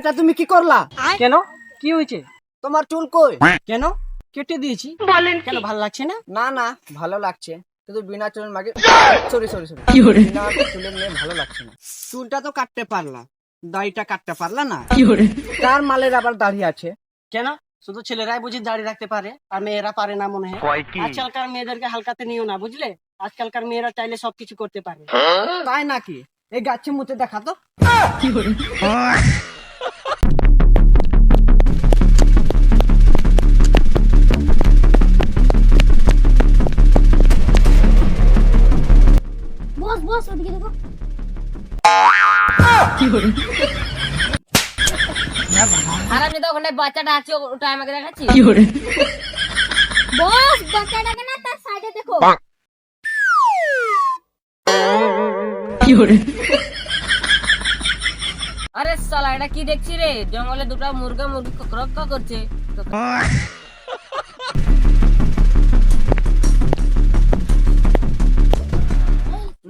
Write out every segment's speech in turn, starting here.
এটা তুমি কি করলা? কেন, কি হয়েছে? তোমার চুল কই? কেন, কেটে দিয়েছি। কেন, ভালো লাগছে না? না না, ভালো লাগছে, কিন্তু বিনা চুলের মাগে সরি সরি সরি, বিনা চুলের মেয়ে ভালো লাগছে না। চুলটা তো কাটতে পারলা, দাড়িটা কাটতে পারলা না। কার মালের আবার দাড়ি আছে? কেন, শুধু ছেলেরাই বুঝি দাড়ি রাখতে পারে আর মেয়েরা পারে না মনে হয়? আজকালকার মেয়েদেরকে হালকাতে নিও না, বুঝলে? আজকালকার মেয়েরা চাইলে সবকিছু করতে পারে। তাই নাকি? এই গাছে মুতে দেখা তো। বস বস ওদিকে দেখো। খারাপ যদি ওখানে বাচ্চাটা আছে ওটা আমাকে দেখাচ্ছি। বস বাচ্চাটাকে না তার সাইডে দেখো। আরে শালা এটা কি দেখছি রে? জঙ্গলে দুটো মুরগি রক্ষা করছে।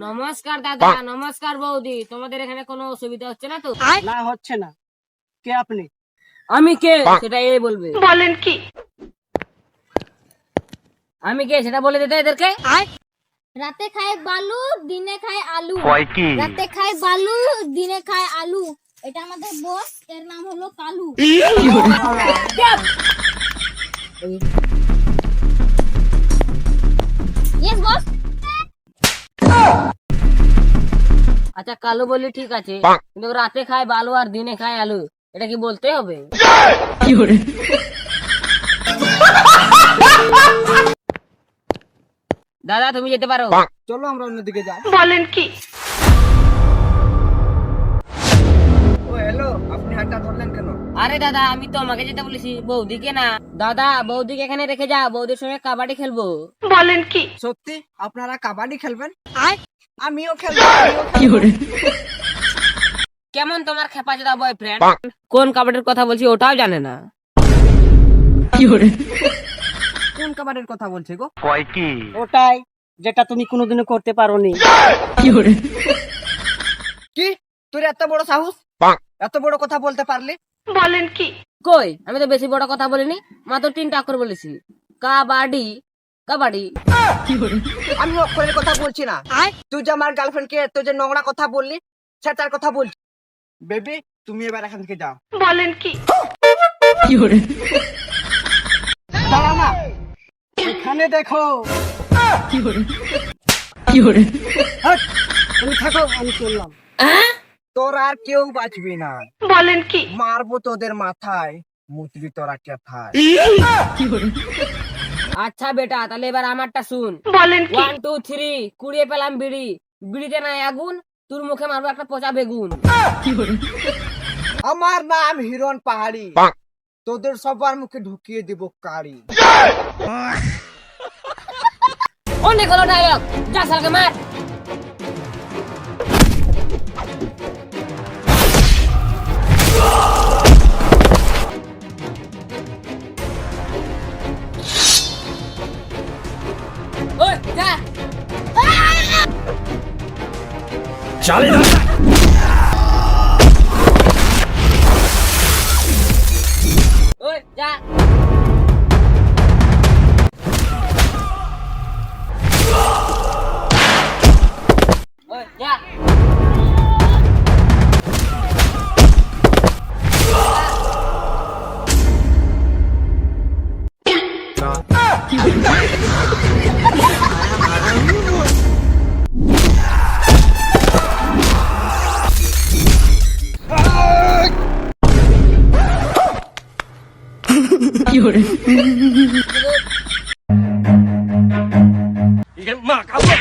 নমস্কার দাদা, নমস্কার বৌদি, তোমাদের এখানে কোনো অসুবিধা হচ্ছে না তো? না, হচ্ছে না। কে আপনি? আমি কে সেটা এই বলবে। বলেন কি? আমি কে সেটা বলে দিতে এদেরকে। রাতে খায় বালু, দিনে খায় আলু। রাতে খায় বালু, দিনে খায় আলু। এটা আমাদের বস, এর নাম হলো কালু। Yes boss. আচ্ছা কালু বলি ঠিক আছে, কিন্তু রাতে খায় বালু আর দিনে খায় আলু, এটা কি বলতে হবে? দাদা তুমি যেতে পারো। চলো আমরা অন্যদিকে যাই। বলেন কি? ও হ্যালো, আপনি হাতটা ধরলেন কেন? আরে দাদা আমি তো আমাকে যেতে বলেছি, বৌদিকে না। দাদা বৌদিকে এখানে রেখে যা, বৌদির সঙ্গে কাবাডি খেলবো। বলেন কি? সত্যি আপনারা কাবাডি খেলবেন? আমিও খেলবো। কেমন তোমার খেপাচোদা বয়ফ্রেন্ড? কোন কাবাডির কথা বলছি ওটাও জানে না। কোন কাবাডির কথা বলছে গো? ওটাই যেটা তুমি কোনোদিনও করতে পারোনি। কি তোর এত বড় সাহস? এত বড় কথা বলতে পারলি? বলেন কি? কই আমি তো বেশি বড় কথা বলিনি, মাত্র 3টা অক্ষর বলেছি, কাবাডি কাবাডি। আমি অক্ষরের কথা বলছি না, তুই যে আমার গার্লফ্রেন্ড কে তুই যে নোংরা কথা বললি সেটার কথা বলছি। বেবি তুমি এবার এখান থেকে যাও। বলেন কি? দাঁড়া না, এখানে দেখো। হাট, তুমি থাকো, আমি চললাম। তোর আর কেউ বাঁচবি না। বলেন কি? মারবো তোদের মাথায়, মুতবি তোরা কেথায়। আচ্ছা বেটা তাহলে এবার আমারটা শুন। বলেন কি? 1 2 3 কুড়িয়ে পেলাম বিড়ি, বিড়িতে নাই আগুন, তোর মুখে মারবো একটা পচা বেগুন। আমার নাম হিরণ পাহাড়ি, তোদের সবার মুখে ঢুকিয়ে দিব কাড়ি। অনেক হলো ডায়লগ, যা শালাকে মার। ওই যা। ওই যা। ওই যা। 이게 막 아파.